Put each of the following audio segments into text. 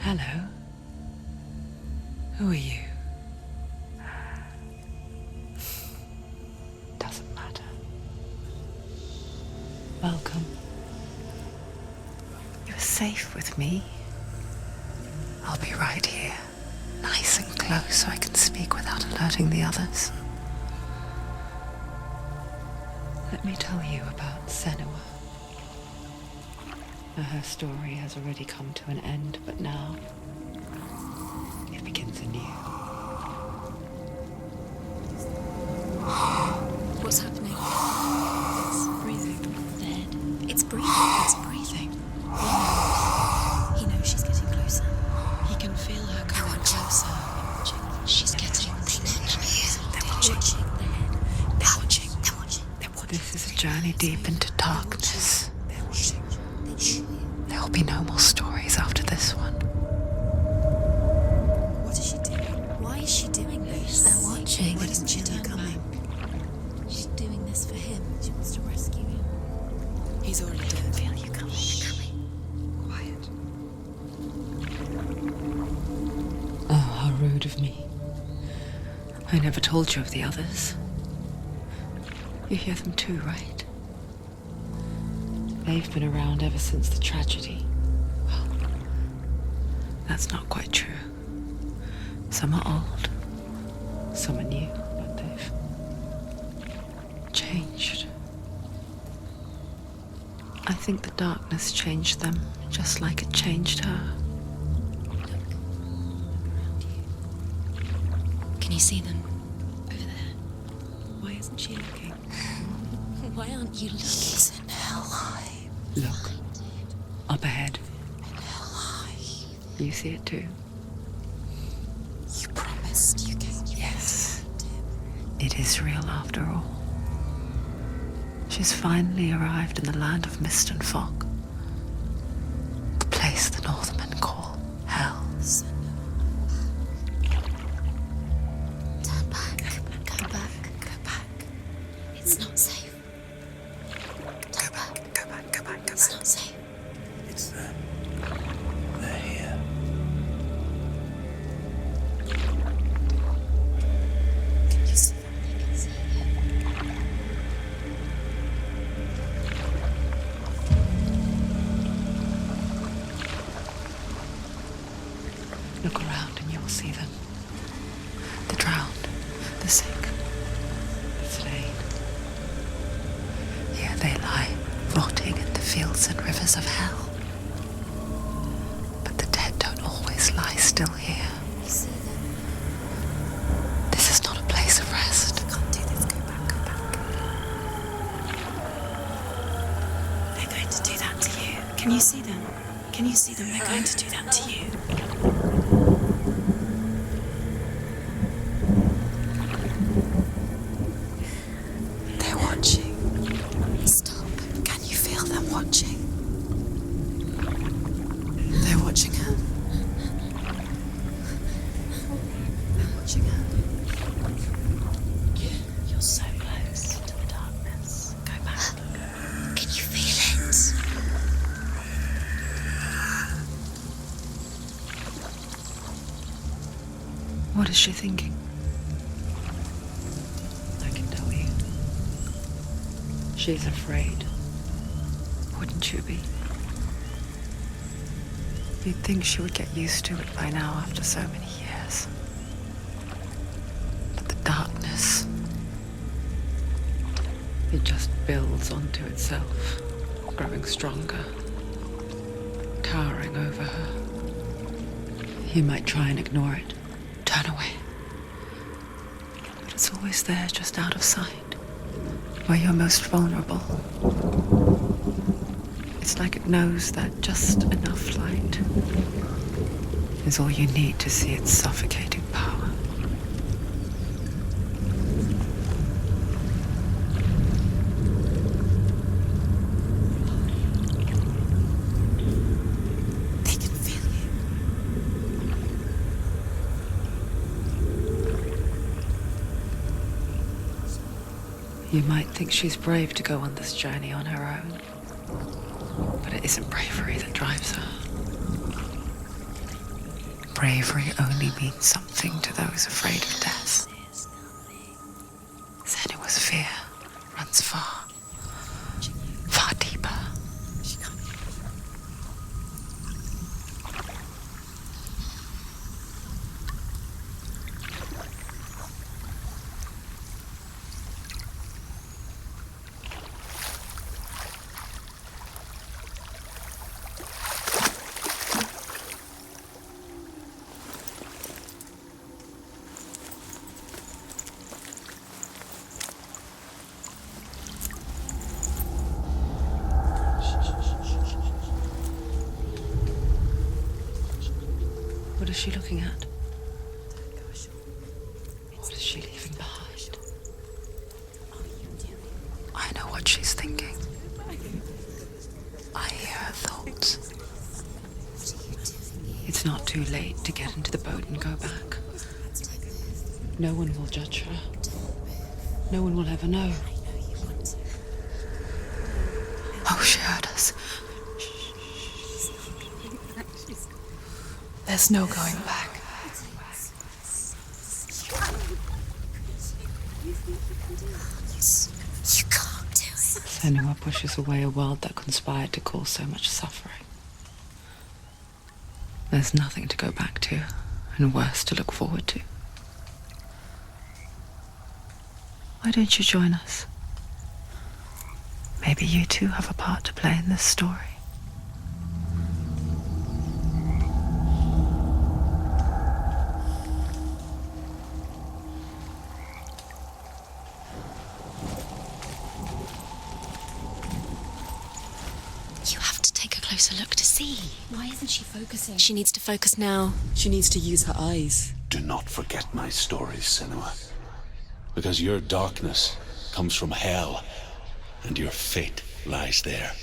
Hello. Who are you? Doesn't matter. Welcome. You're safe with me. I'll be right here, nice and close so I can speak without alerting the others. Let me tell you about Senua. Her story has already come to an end, but now it begins anew. What's happening? It's breathing. The head. It's breathing. It's breathing. He knows she's getting closer. He can feel her coming closer. She's getting closer. They're watching. They're watching. They're watching. They're watching. This is a journey deep into darkness. They're watching. There will be no more stories after this one. What is she doing? Why is she doing this? They're watching. Why doesn't she turn back? She's doing this for him. She wants to rescue him. He's already dead. Feel you coming. Quiet. Oh, how rude of me. I never told you of the others. You hear them too, right? They've been around ever since the tragedy. Well, that's not quite true. Some are old, some are new, but they've changed. I think the darkness changed them, just like it changed her. Look around you. Can you see them? Over there. Why isn't she looking? Why aren't you looking? He's in hell high. Look, up ahead. You see it too? You promised you came. Yes. It is real after all. She's finally arrived in the land of mist and fog. The place the Northmen call hell. Turn back. Go back. Go back. It's not safe. Turn back. Go back, go back, go It's back. not safe. It's them. They're here. Can you see them? I can see them. Look around and you'll see them. The drowned, the sick, the slain. Here they lie, rotting in the fields and rivers of hell. But the dead don't always lie still here. You see them? This is not a place of rest. I can't do this. Go back. Go back. They're going to do that to you. Can you see them? Can you see them? They're going to do that to you. They're watching. Stop. Can you feel them watching? They're watching her. They're watching her. You're so close to the darkness. Go back. Can you feel it? What is she thinking? I can tell you. She's afraid. Wouldn't you be? You'd think she would get used to it by now after so many years. But the darkness, it just builds onto itself, growing stronger, towering over her. You might try and ignore it, turn away. But it's always there, just out of sight, where you're most vulnerable. It's like it knows that just enough light is all you need to see its suffocating power. They can feel you. You might think she's brave to go on this journey on her own, but it isn't bravery that drives her. bravery only means something to those afraid of death. Senua's fear runs far, far deeper. What is she looking at? What is she leaving behind? I know what she's thinking. I hear her thoughts. It's not too late to get into the boat and go back. No one will judge her. No one will ever know. Oh, she heard us. There's no going back. You can't do it. Senua pushes away a world that conspired to cause so much suffering. There's nothing to go back to, and worse to look forward to. Why don't you join us? Maybe you too have a part to play in this story. You have to take a closer look to see. Why isn't she focusing? She needs to focus now. She needs to use her eyes. Do not forget my stories, Senua. Because your darkness comes from hell, and your fate lies there.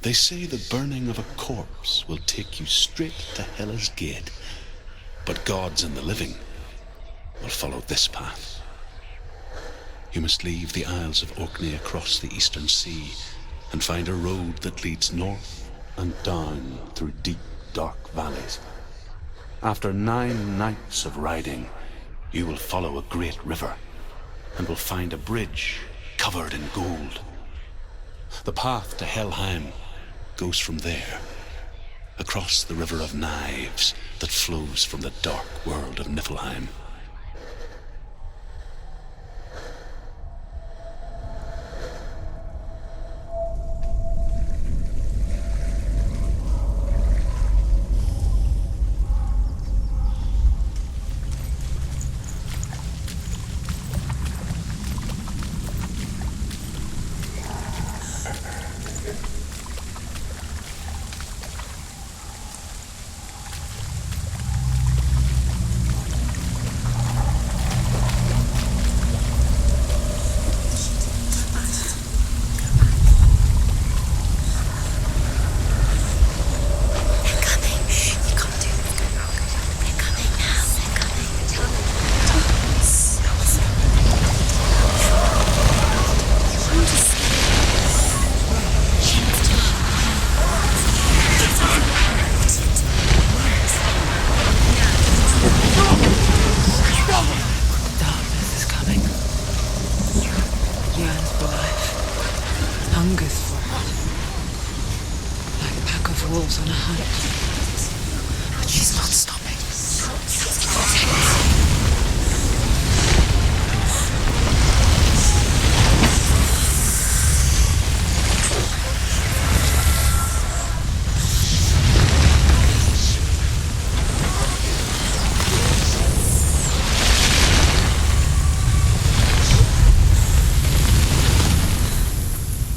They say the burning of a corpse will take you straight to Hela's gate, but gods and the living will follow this path. You must leave the Isles of Orkney across the eastern sea and find a road that leads north and down through deep, dark valleys. After 9 nights of riding, you will follow a great river and will find a bridge covered in gold. The path to Helheim goes from there, across the river of knives that flows from the dark world of Niflheim. wolves on a hunt. But she's not stopping.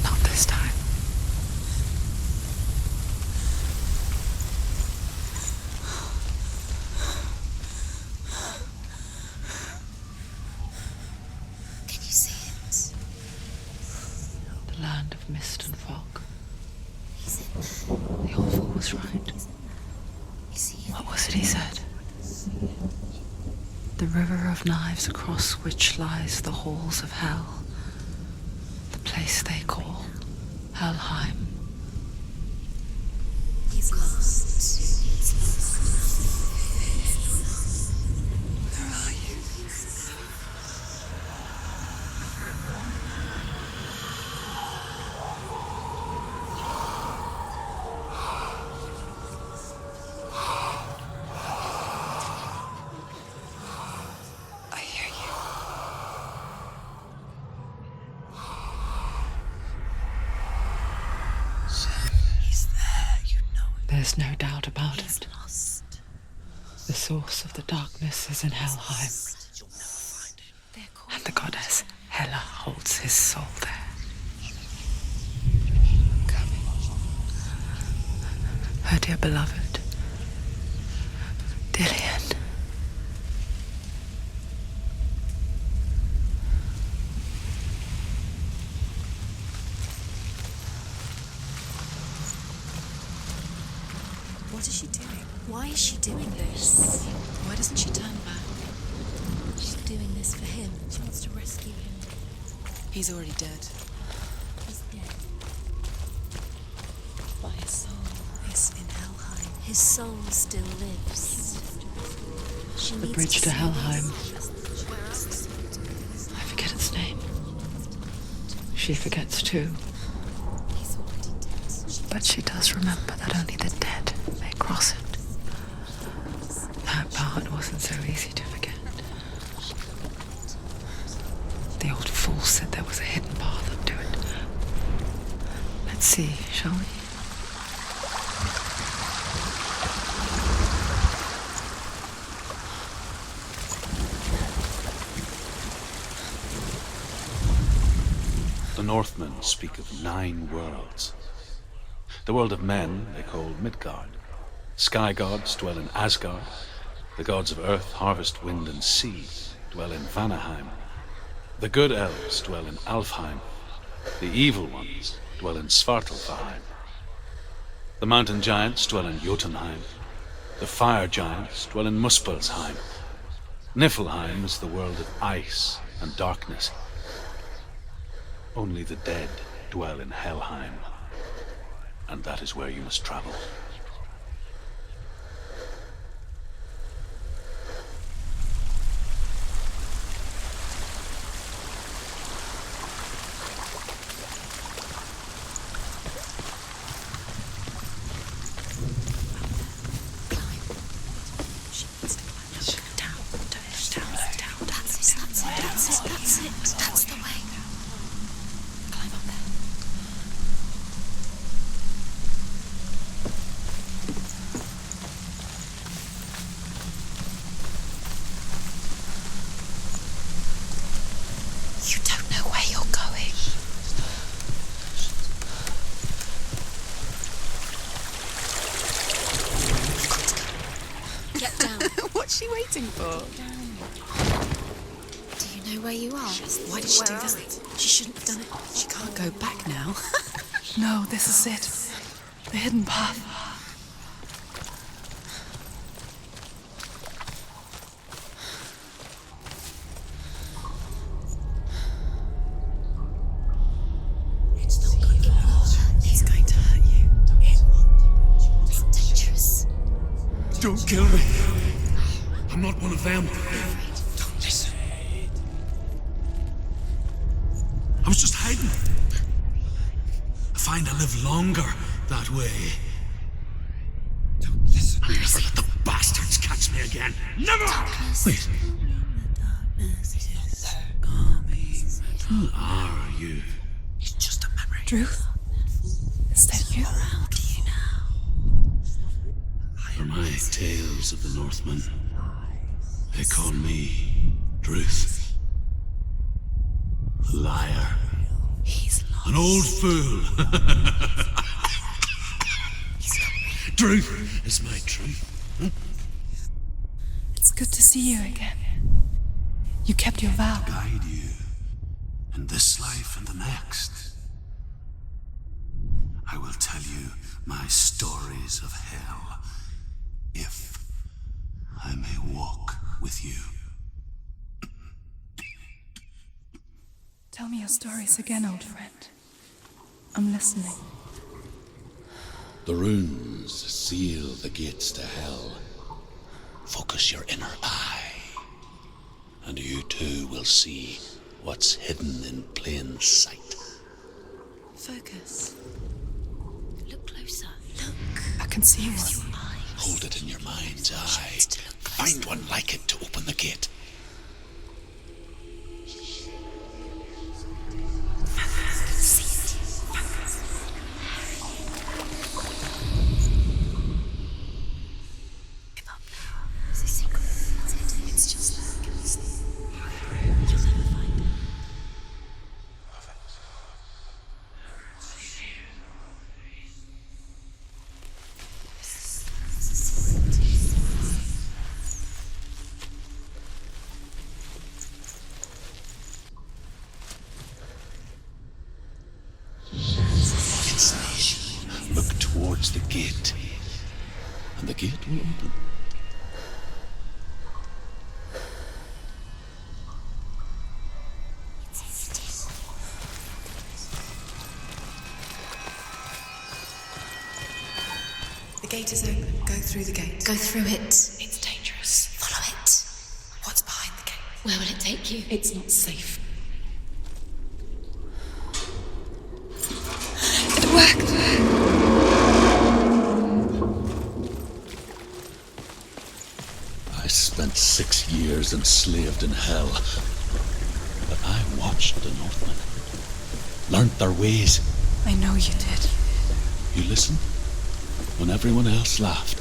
Not this time. Can you see it? The land of mist and fog. He's in there. The old fool was right. You see it? What was it he said? The river of knives across which lies the halls of hell. The place they call Helheim. He's lost. He's lost. There's no doubt about He's it. lost. The source of the darkness is in Helheim, They're called and the goddess Hela holds his soul there. Her dear beloved, Dillian. What is she doing? Why is she doing this? Why doesn't she turn back? She's doing this for him. She wants to rescue him. He's already dead. He's dead. But his soul is in Helheim. His soul still lives. She The needs bridge to see Helheim. this. I forget its name. She forgets too, He's already dead. but she does remember that only the dead may cross it. That part wasn't so easy to forget. The old fool said there was a hidden path up to it. Let's see, shall we? The Northmen speak of 9 worlds. The world of men they call Midgard. Sky gods dwell in Asgard. The gods of earth, harvest, wind, and sea dwell in Vanaheim. The good elves dwell in Alfheim. The evil ones dwell in Svartalfheim. The mountain giants dwell in Jotunheim. The fire giants dwell in Muspelheim. Niflheim is the world of ice and darkness. Only the dead dwell in Helheim, and that is where you must travel. That's the way. Climb up there. You don't know where you're going. Get down. What's she waiting for? Do you know where you are? Why did she do that? She shouldn't have done it. She can't go back now. No, this is it. The hidden path. It's not good for her. He's going to hurt you. It's dangerous. Don't kill me. I'm not one of them. Don't listen. I was just hiding. I find I live longer that way. Don't listen. I'll never let the bastards catch me again. Never! Wait. Who are you? It's just a memory. Druth? Is that you? How do you know? For my tales of the Northmen, they call me Druth. Liar. He's lost. An old fool. Truth is my truth. It's good to see you again. You kept your vow. Guide you in this life and the next. I will tell you my stories of hell, if I may walk with you. Tell me your stories again, old friend. I'm listening. The runes seal the gates to hell. Focus your inner eye, and you too will see what's hidden in plain sight. Focus. Look closer. Look. I can see Your one. eyes. Hold it in your mind's eye. needs to look closer. Find one like it to open the gate. and the gate will open. The gate is open. Go through the gate. Go through it. It's dangerous. Follow it. What's behind the gate? Where will it take you? It's not safe. It worked. I spent 6 years enslaved in hell, but I watched the Northmen, learnt their ways. I know you did. You listened when everyone else laughed.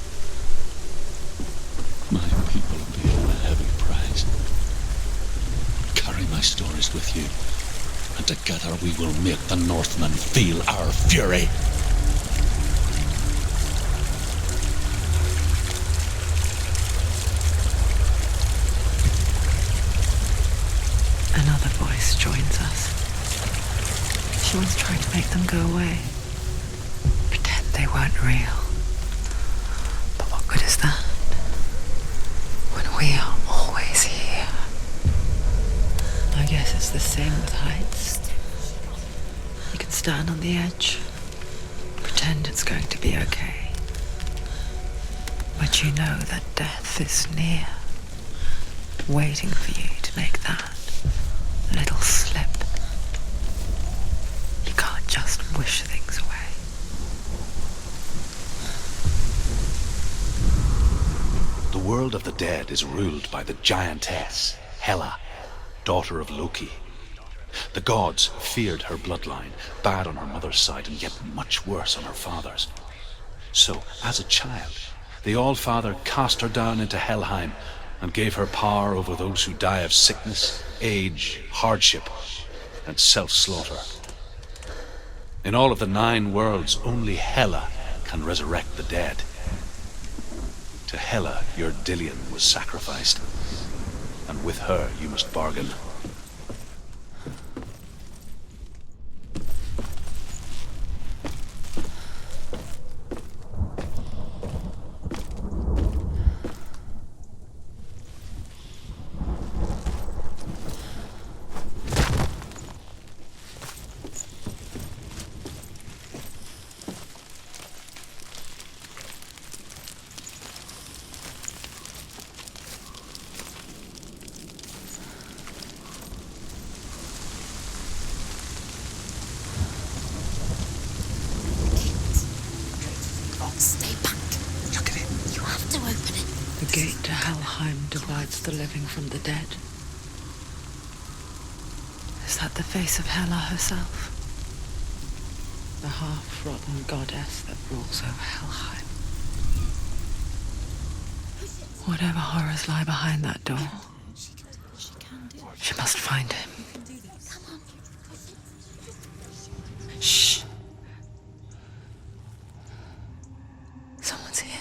My people paid a heavy price. Carry my stories with you, and together we will make the Northmen feel our fury. Another voice joins us. She once tried to make them go away. Pretend they weren't real. But what good is that? When we are always here. I guess it's the same with heights. You can stand on the edge, pretend it's going to be okay. But you know that death is near, waiting for you to make that little slip. You can't just wish things away. The world of the dead is ruled by the giantess, Hela, daughter of Loki. The gods feared her bloodline, bad on her mother's side and yet much worse on her father's. So, as a child, the All-Father cast her down into Helheim and gave her power over those who die of sickness, age, hardship, and self-slaughter. In all of the 9 worlds, only Hela can resurrect the dead. To Hela, your Dillion was sacrificed, and with her you must bargain. Stay back. Look at it. You have to open it. The gate to Helheim divides the living from the dead. Is that the face of Hela herself? The half-rotten goddess that rules over Helheim. Whatever horrors lie behind that door, she must find him. Shh. Someone's here.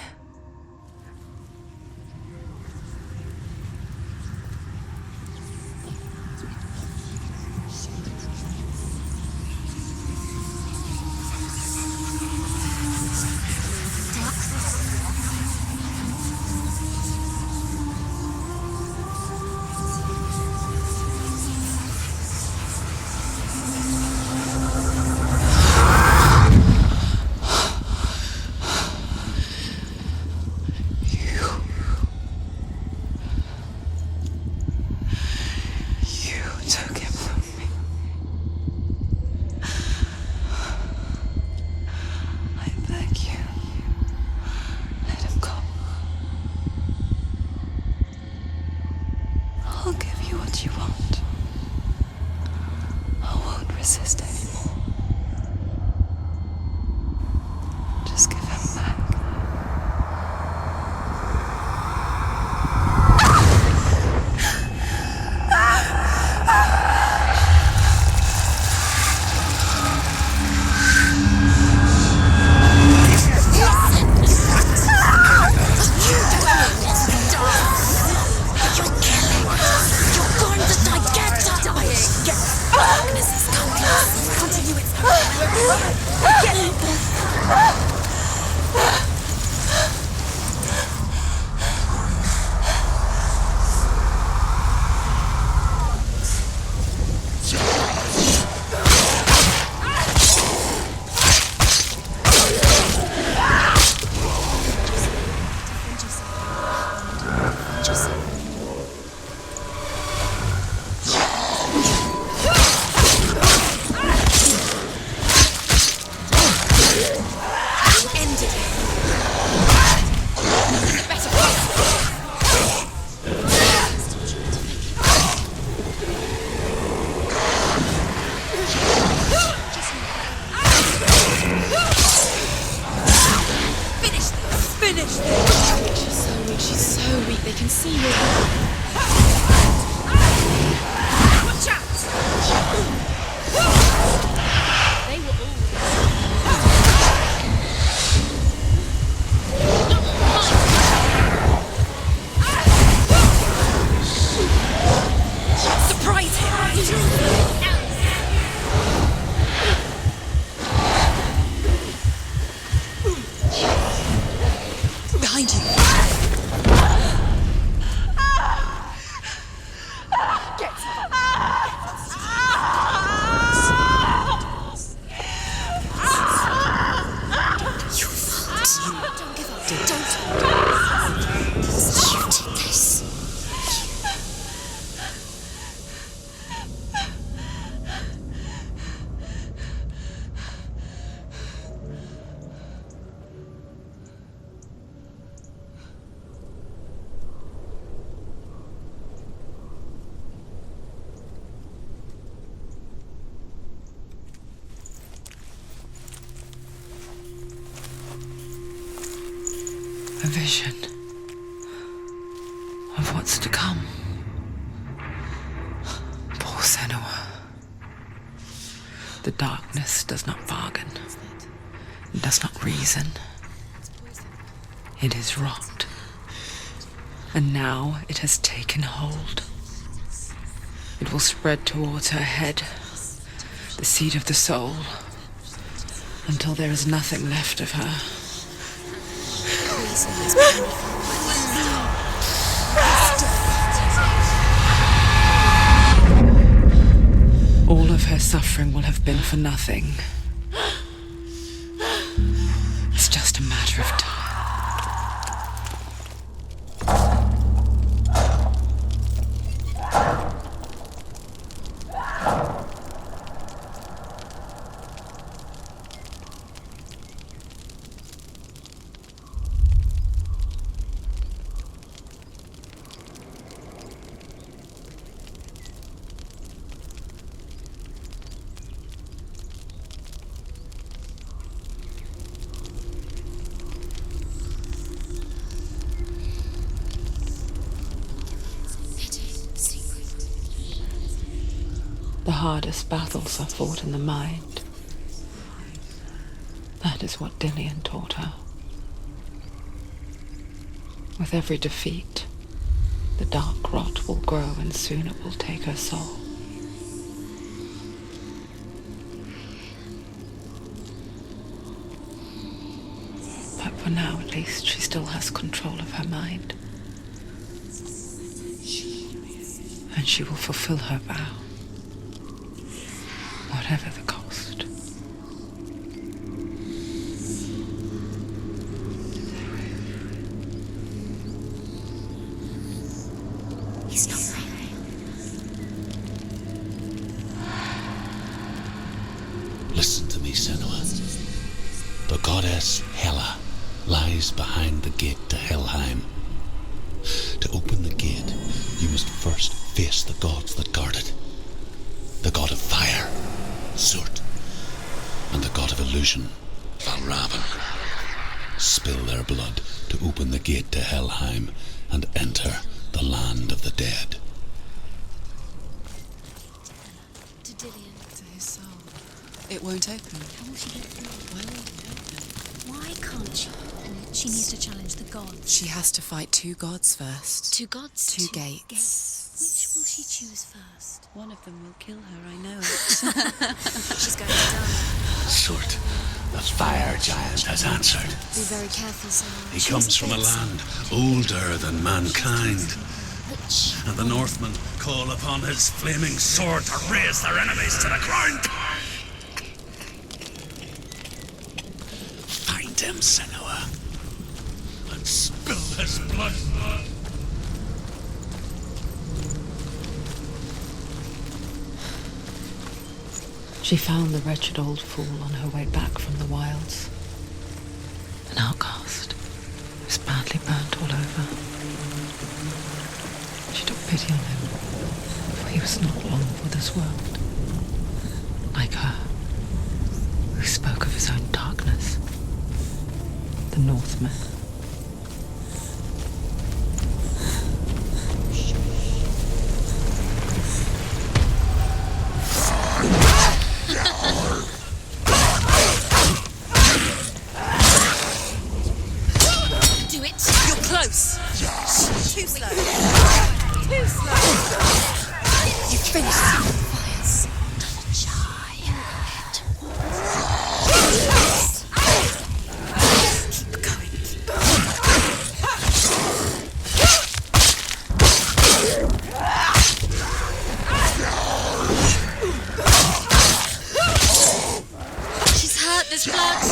Finish this! She's so weak, they can see her. Watch out! They were all... Surprise him! Behind you! A vision of what's to come. Poor Senua. The darkness does not bargain. It does not reason. It is rot. And now it has taken hold. It will spread towards her head, the seat of the soul, until there is nothing left of her. All of her suffering will have been for nothing. It's just a matter of time. The hardest battles are fought in the mind. That is what Dillian taught her. With every defeat, the dark rot will grow and soon it will take her soul. But for now, at least, she still has control of her mind. And she will fulfill her vow. Whatever the cost. He's not right. Listen to me, Senua. The goddess Hela lies behind the gate to Helheim. To open the gate, you must first face the gods that guard it. The god of fire, Surt, and the god of illusion, Valravan. Spill their blood to open the gate to Helheim and enter the land of the dead. To Dillian. To his soul. It won't open. How will she get through? Why won't it open? Why can't she? She needs to challenge the gods. She has to fight two gods first. Two gods? Two gates. Which will she choose first? One of them will kill her, I know it. She's going to die. Surt, the fire giant, has answered. Be very careful, Senua. He comes from a land older than mankind. And the Northmen call upon his flaming sword to raise their enemies to the ground. Find him, Senua, and spill his blood. She found the wretched old fool on her way back from the wilds. An outcast, who was badly burnt all over. She took pity on him, for he was not long for this world. Like her, who spoke of his own darkness. The Northmen, close. Too slow. Too slow. You finished fires. Keep going. She's hurt. There's blood.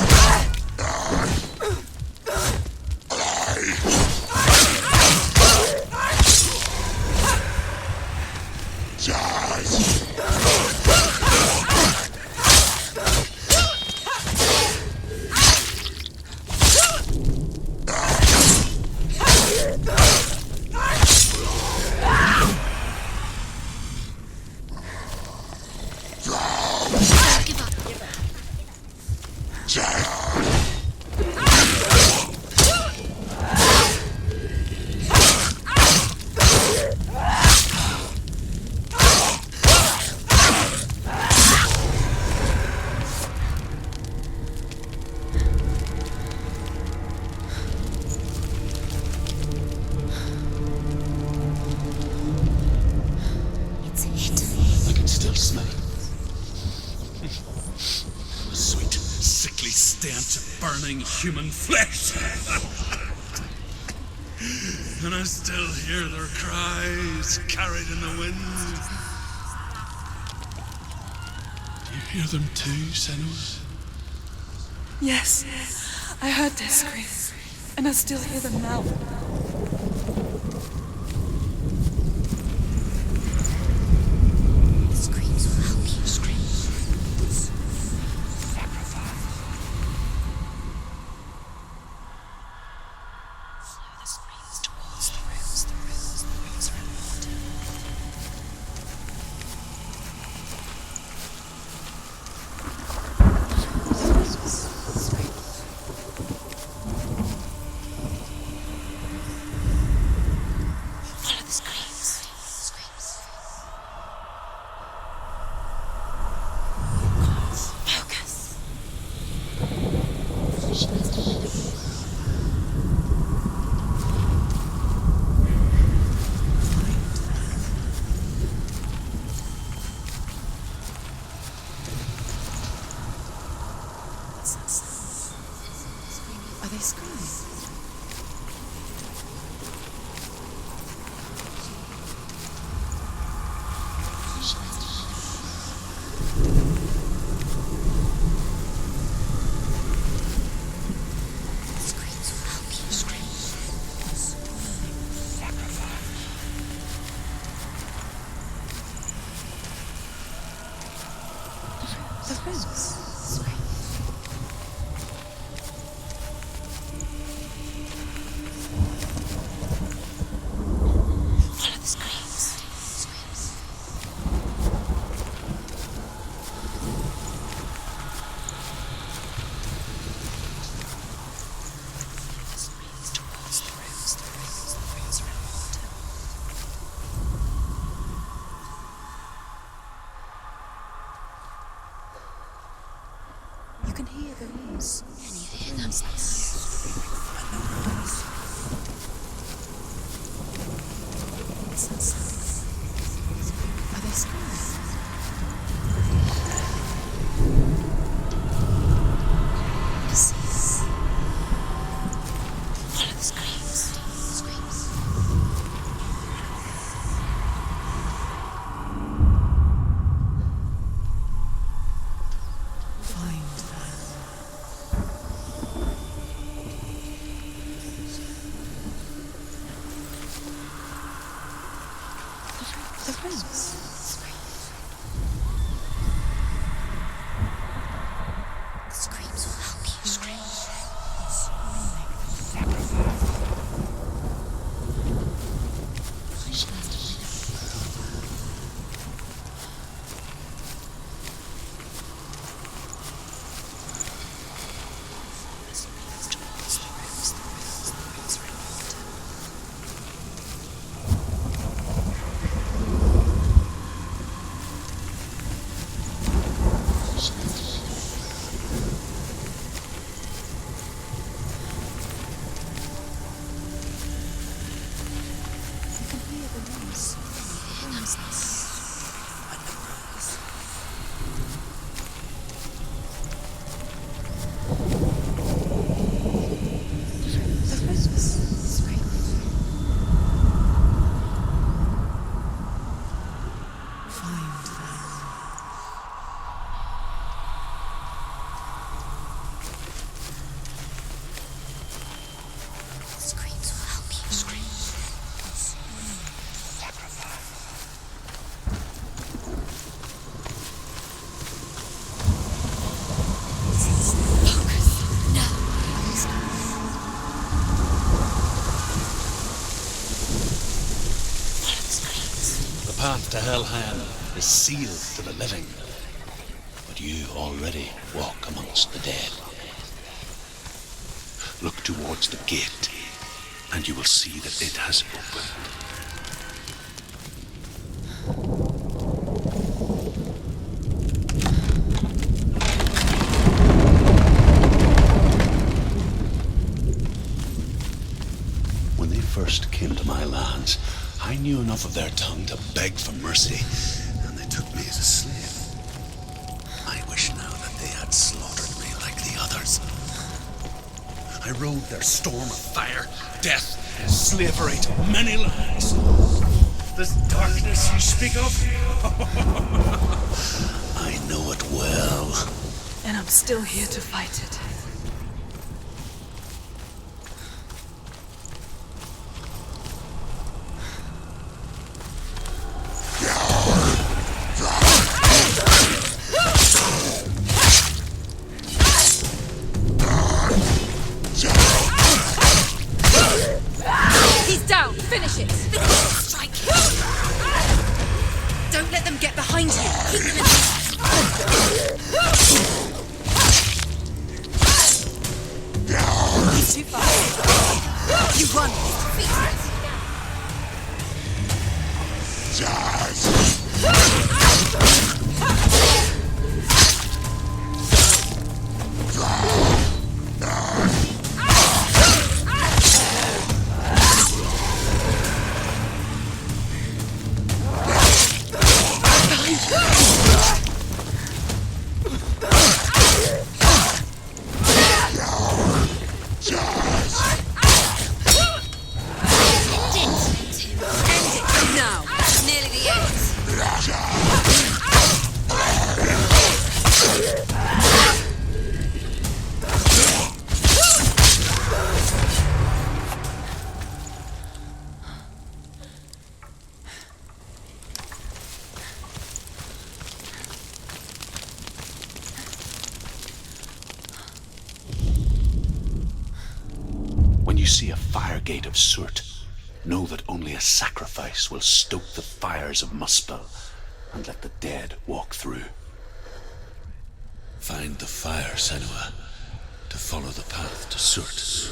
Human flesh. And I still hear their cries carried in the wind. Do you hear them too, Senua? Yes, I heard their screams, and I still hear them now. The screams will help you. Screams. Are they screaming? You can hear the rooms. Can you hear them? Are they screaming? Follow the screams. path to Helheim is sealed to the living, but you already walk amongst the dead. Look towards the gate, and you will see that it has opened. When they first came to my lands, I knew enough of their tongue to beg for mercy, and they took me as a slave. I wish now that they had slaughtered me like the others. I rode their storm of fire, death, and slavery to many lands. This darkness you speak of, I know it well. And I'm still here to fight it. He's down! Finish it! Strike! Don't let them get behind you! Keep them in He's too fast. You run! When you see a fire gate of soot, know that only a sacrifice will stoke the fires of Muspel and let the dead walk through. Find the fire, Senua, to follow the path to soot.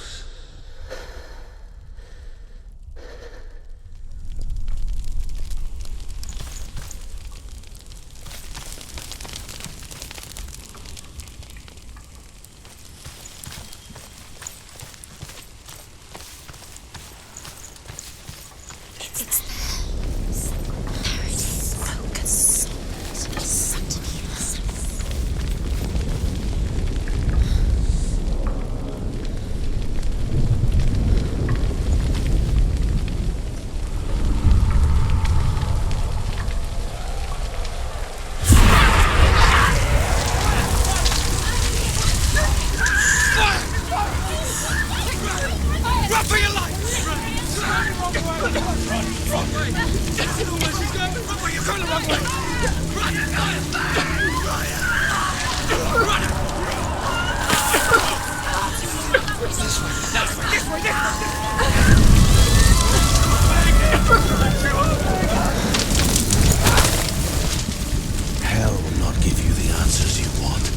Hell will not give you the answers you want,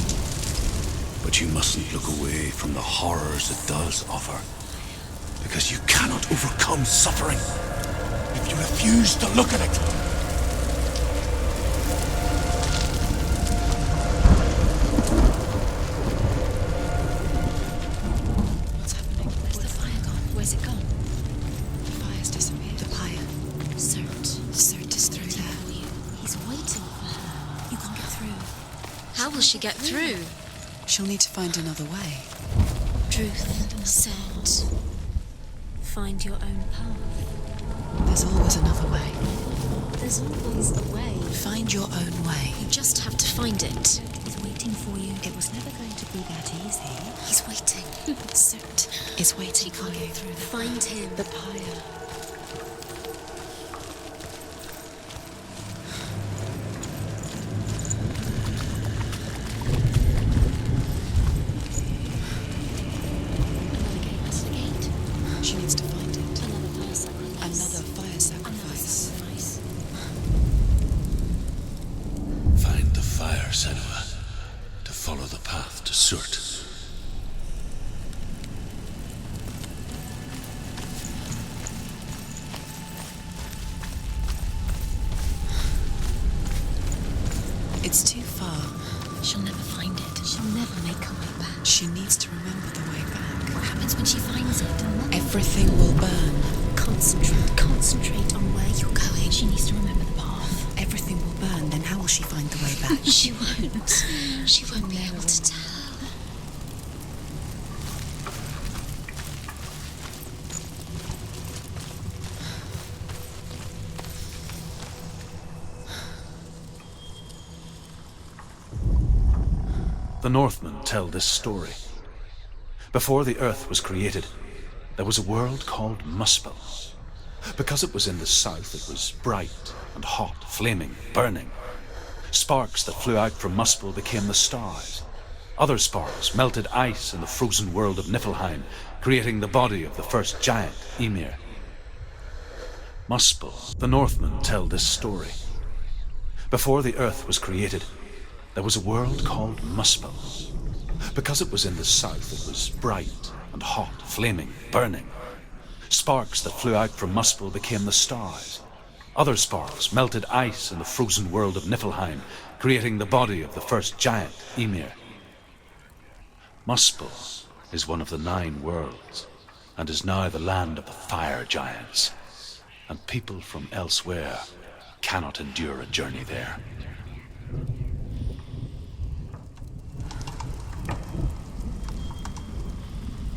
but you mustn't look away from the horrors it does offer, because you cannot overcome suffering if you refuse to look at it. What's happening? Where's the fire gone? Where's it gone? The fire's disappeared. The pyre. Cert is through there. He's waiting for her. You can't get through. How will she get through? She'll need to find another way. Truth, scent. Find your own path. There's always another way. There's always a way. Find your own way. You just have to find it. He's waiting for you. It was never going to be that easy. He's waiting. Cert Is waiting She for can't you. get through. Find him. The pyre. Another gate. She needs to find it. Another fire sacrifice. Another fire Another sacrifice. sacrifice. She'll never find it. She'll never make her way back. She needs to remember the way back. What happens when she finds it? Everything will burn. Concentrate on where you're going. She needs to remember the path. Everything will burn, then how will she find the way back? She won't. She won't be able to tell. The Northmen tell this story. Before the earth was created, there was a world called Muspel. Because it was in the south, it was bright and hot, flaming, burning. Sparks that flew out from Muspel became the stars. Other sparks melted ice in the frozen world of Niflheim, creating the body of the first giant, Ymir. Muspel. The Northmen tell this story. Before the earth was created, there was a world called Muspel. Because it was in the south, it was bright and hot, flaming, burning. Sparks that flew out from Muspel became the stars. Other sparks melted ice in the frozen world of Niflheim, creating the body of the first giant, Ymir. Muspel is one of the 9 worlds, and is now the land of the fire giants, and people from elsewhere cannot endure a journey there.